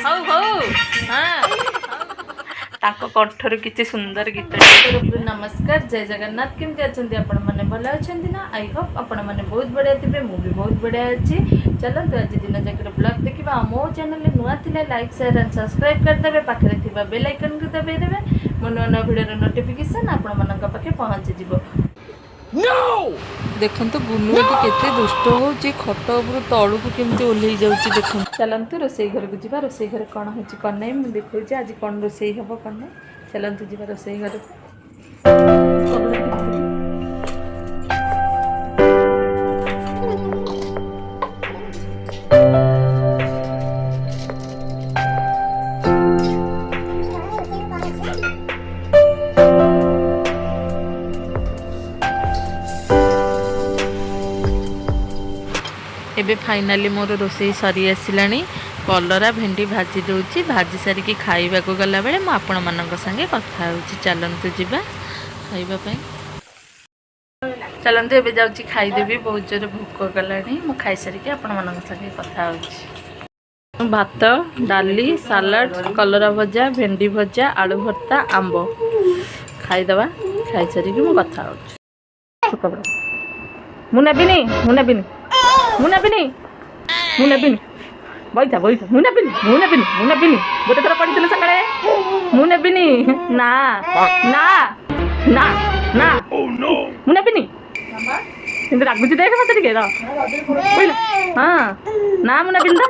ହଉ ହଉ ହଁ ତାଙ୍କ କଣ୍ଠରୁ କିଛି ସୁନ୍ଦର ଗୀତ। ନମସ୍କାର, ଜୟ ଜଗନ୍ନାଥ। କେମିତି ଅଛନ୍ତି ଆପଣ ମାନେ? ଭଲ ଅଛନ୍ତି ନା? ଆଇ ହୋପ୍ ଆପଣ ମାନେ ବହୁତ ବଢ଼ିଆ ଥିବେ। ମୁଁ ବି ବହୁତ ବଢ଼ିଆ ଅଛି। ଚାଲନ୍ତୁ ଆଜି ଦିନ ଯାକର ବ୍ଲଗ୍ ଦେଖିବା। ମୋ ଚ୍ୟାନେଲରେ ନୂଆ ଥିଲେ ଲାଇକ୍ ସେୟାର ଆଣ୍ଡ ସବସ୍କ୍ରାଇବ୍ କରିଦେବେ। ପାଖରେ ଥିବା ବେଲ୍ ଆଇକନ୍କୁ ଦବାଇ ଦେବେ। ମୋ ନୂଆ ନୂଆ ଭିଡ଼ିଓର ନୋଟିଫିକେସନ୍ ଆପଣମାନଙ୍କ ପାଖେ ପହଞ୍ଚିଯିବ। ଦେଖନ୍ତୁ ଗୁନୁ ଏଠି କେତେ ଦୁଷ୍ଟ ହେଉଛି। ଖଟ ଉପରୁ ତଳକୁ କେମିତି ଓହ୍ଲେଇ ଯାଉଛି ଦେଖନ୍ତୁ। ଚାଲନ୍ତୁ ରୋଷେଇ ଘରକୁ ଯିବା। ରୋଷେଇ ଘରେ କ'ଣ ହେଉଛି କ'ଣ ନାହିଁ ମୁଁ ଦେଖାଉଛି। ଆଜି କ'ଣ ରୋଷେଇ ହେବ କ'ଣ ନାହିଁ। ଚାଲନ୍ତୁ ଯିବା ରୋଷେଇ ଘରକୁ। ଏବେ ଫାଇନାଲି ମୋର ରୋଷେଇ ସରି ଆସିଲାଣି। କଲରା ଭେଣ୍ଡି ଭାଜି ଦେଉଛି। ଭାଜି ସାରିକି ଖାଇବାକୁ ଗଲାବେଳେ ମୁଁ ଆପଣମାନଙ୍କ ସାଙ୍ଗେ କଥା ହେଉଛି। ଚାଲନ୍ତୁ ଯିବା ଖାଇବା ପାଇଁ। ଚାଲନ୍ତୁ ଏବେ ଯାଉଛି ଖାଇଦେବି। ବହୁତ ଜୋରରେ ଭୋକ କଲାଣି। ମୁଁ ଖାଇସାରିକି ଆପଣମାନଙ୍କ ସାଙ୍ଗେ କଥା ହେଉଛି। ଭାତ, ଡାଲି, ସାଲାଡ଼, କଲରା ଭଜା, ଭେଣ୍ଡି ଭଜା, ଆଳୁ ଭର୍ତ୍ତା, ଆମ୍ବ ଖାଇଦେବା। ଖାଇସାରିକି ମୁଁ କଥା ହେଉଛି। ମୁଁ ନେବିନି ମୁଁ ନେବିନି ମୁଁ ନେବିନି ମୁଁ ନେବିନି ବଇଥା ବଇଥା ମୁଁ ନେବିନି ମୁଁ ନେବିନି ମୁଁ ନେବିନି। ଗୋଟେ ଥର ପଡ଼ିଥିଲେ ସକାଳେ। ମୁଁ ନେବିନି। ନା ନା ନା ନା ମୁଁ ନେବିନି। କିନ୍ତୁ ରାଗୁଛି ଦେଖ ମତେ ଟିକେ ର ହଁ ନା ମୁଁ ନେବିନି ତ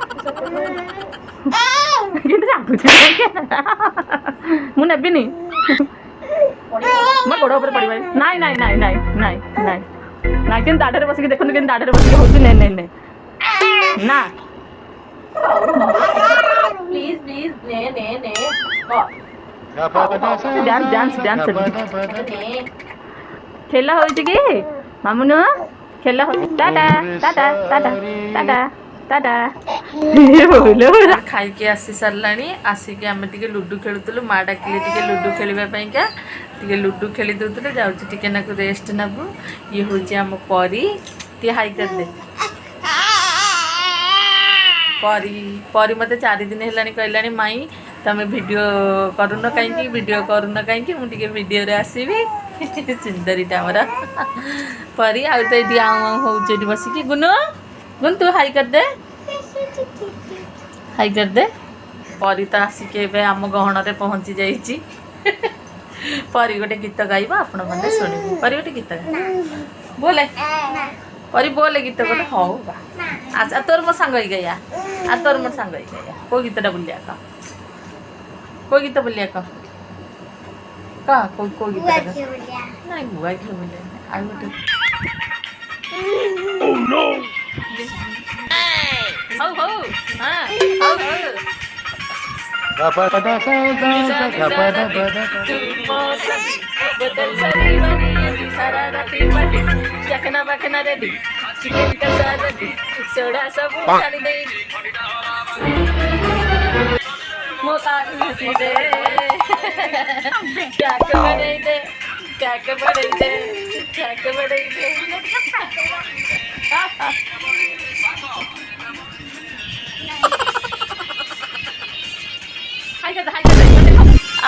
କିନ୍ତୁ ରାଗୁଛି ମୁଁ ନେବିନି। ମୋ ଗୋଡ଼ ଉପରେ ପଡ଼ିବ। ନାଇଁ ନାଇଁ ନାଇଁ ନାଇଁ ନାଇଁ ନାଇଁ ନାଇଁ କିନ୍ତୁ ଦାଢ଼ରେ ବସିକି ଦେଖନ୍ତୁ କେମିତି ଦାଢ଼ରେ ବସିକି ହେଉଛି। ନେ ନେ ନେ ନା ପ୍ଲିଜ୍ ପ୍ଲିଜ୍ ନେ ନେ ନେ ଡ୍ୟାନ୍ସ ଡ୍ୟାନ୍ସ ଡ୍ୟାନ୍ସ ଖେଳ ହେଉଛି କି ମାମୁନୁ? ଖେଳ ଟାଟା ଟାଟା ଟାଟା ଟାଟା ଟାଟା। ଖାଇକି ଆସି ସାରିଲାଣି। ଆସିକି ଆମେ ଟିକେ ଲୁଡ଼ୁ ଖେଳୁଥିଲୁ। ମା ଡାକିଲେ ଟିକେ ଲୁଡ଼ୁ ଖେଳିବା ପାଇଁକା। ଟିକେ ଲୁଡ଼ୁ ଖେଳି ଦେଉଥିଲେ। ଯାଉଛି ଟିକେ ନାକୁ ରେଷ୍ଟ ନେବୁ। ଇଏ ହେଉଛି ଆମ ପରି। ଟିକେ ହାଇ କରିଦେ। ପରି ପରି ମୋତେ 4 ଦିନ ହେଲାଣି କହିଲାଣି ମାଇଁ ତମେ ଭିଡ଼ିଓ କରୁନ କାହିଁକି ଭିଡ଼ିଓ କରୁନ କାହିଁକି। ମୁଁ ଟିକେ ଭିଡ଼ିଓରେ ଆସିବି। ସୁନ୍ଦରୀଟା ଆମର ପରି। ଆଉ ତ ଏଠି ଆଉଁ ଆଉଁ ହେଉଛି ଏଠି ବସିକି। ଗୁନୁ ଗୁନୁ ତୁ ହାଇ କରିଦେ ହାଇ କରିଦେ। ପରି ତ ଆସିକି ଏବେ ଆମ ଗହଣରେ ପହଞ୍ଚି ଯାଇଛି। ପରି ଗୋଟେ ଗୀତ ଗାଇବ ଆପଣମାନେ ଶୁଣିବୁ। ପରି ଗୋଟେ ଗୀତ ଗାଇବ ବୋଲେ ପରି ବୋଲେ ଗୀତ ବୋଲେ। ହଉ ବା ଆଚ୍ଛା ତୋର ମୋ ସାଙ୍ଗ ହେଇକି ଗାଇବା। ଆଉ ତୋର ମୋର ସାଙ୍ଗ ହେଇକି ଗାଇବା। କେଉଁ ଗୀତଟା ବୋଲିଆ କହ। କେଉଁ ଗୀତ ବୋଲିଆ କହ କହ କେଉଁ ଗୀତ ନାଇଁ ଗୁଆ ଘିଅ ବୋଲିଆ ଆଉ ଗୋଟେ ହଉ ହଉ ହଁ ହଉ ହଉ ଚାଖନା ପାଖନା ରେଡି ଚିକେନ କଷା ରେଡି सोडा सब छाड़ी दे मो ताकि हंसी दे क्या के बड़े दे क्या के बड़े दे क्या के बड़े दे।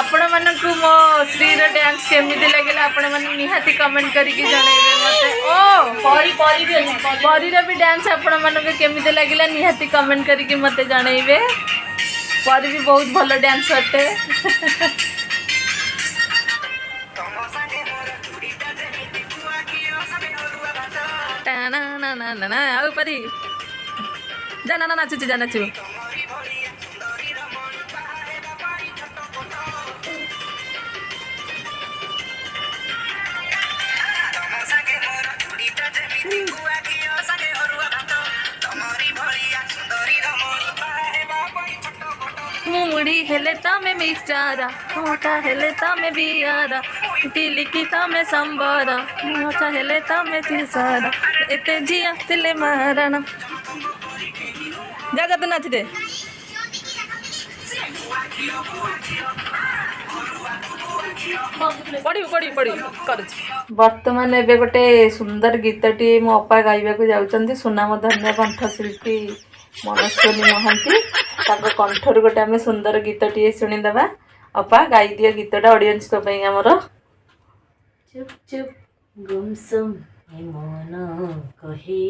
आपण मानकु मो श्रीर डांस केमिति लगे आपण माने निहाती कमेंट करके जणाइबे मते। ओ परी परी भी अछि परीर भी डांस आपण मानकु केमिति लागिला निहाती कमेंट करके मते जणाइबे। परी भी बहुत भलो डांस होते। टाना ना ना ना ना आउ परी जाना ना नाचु जाना छु। मुड़ी हेले तमे मिक्सचारा मोटा हेले तमे बियारा तिलिकी तमे संबरा मोटा हेले तमे तिसारा एते जिया तिले महाराणा जगत नाच दे। बर्तमान एबे गोटे सुंदर गीतटी मो अपा गाइबा को जाउचंदी। सुनाम धन्य कंठशिल्पी मनस्विनी महांती कंठर गोटे आम सुंदर गीतटे शुणीदे। अपा गाई दियो गीतटा ऑडियंस को पई हमर। चुप चुप गुमसुम ए मन कहे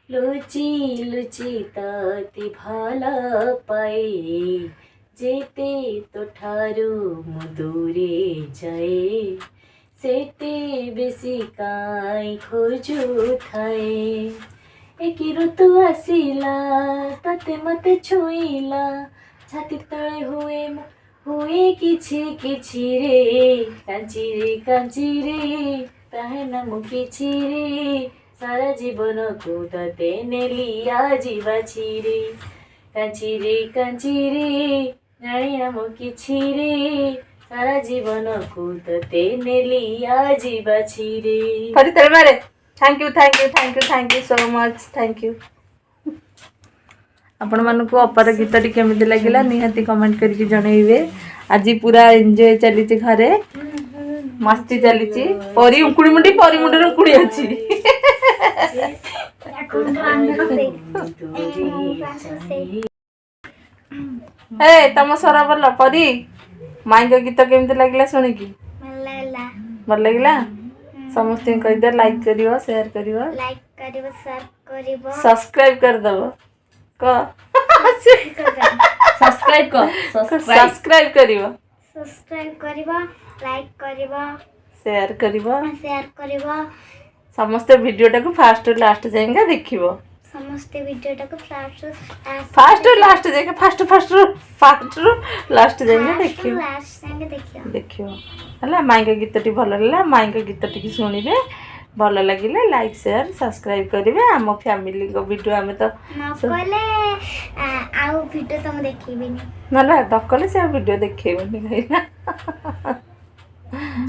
लुचि लुचि ताती भाला पाए जेते तोठारू मु दूरे जाए सेते बेसी काई खोजु थाए एक ऋतु आसिला ताते मते छुईला छाती तले हुए किछि किछि रे कांची रे ताहे ना मु किछि रे सारा जीवन को तते नेली आजी बाछि रे कांची रे जानी ना मु किछि रे सारा जीवन को तते नेली आजी बाछि रे। फरी तर मारे thank you so much thank you. आपण मानक अपार गीतटी केमिति लागिला निहाती कमेंट करके जनइबे। आज पूरा एंजॉय चली घरे मस्ती चली परी उकुड़ी मुंडी परी मुंडर उकुड़ी अछि। ए तम सरा बोल परी माई का गीत केमिति लागिला सुनी की भल लागिला। समस्त कह दे लाइक करिवो शेयर करिवो सब्सक्राइब कर दबो सब्सक्राइब करिवो लाइक करिवो शेयर करिवो समस्त वीडियोटा को फास्ट और लास्ट जाएंगे देखिवो समस्त वीडियोटा को फास्ट और लास्ट जाएंगे फास्ट लास्ट जाएंगे देखियो हला माई का गीतटी भल लागला माई का गीतटी शुणिबे भल लगिले लाइक शेयर सब्सक्राइब करिवे आम फैमिली को वीडियो आमे तो नकले आउ वीडियो तुम देखिबिनी नला दकले से वीडियो देखिबिनी कहिना।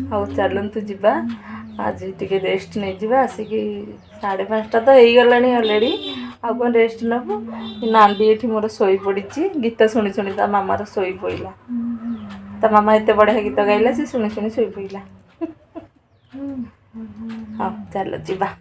हाउ चलन तू जीवा आज टिके रेस्ट नहीं जीवा आसिकी 5:30 तो हो गलानी ऑलरेडी आ कोन रेस्ट नबो नांदी एठी मोर सोई पड़ीची गीत सुनी सुनी ता मामा रो सोई पइला ता मामा एते बढ़िया गीत गाइला से सुनी सुनी सोई पइला। हाँ चलो जीवा।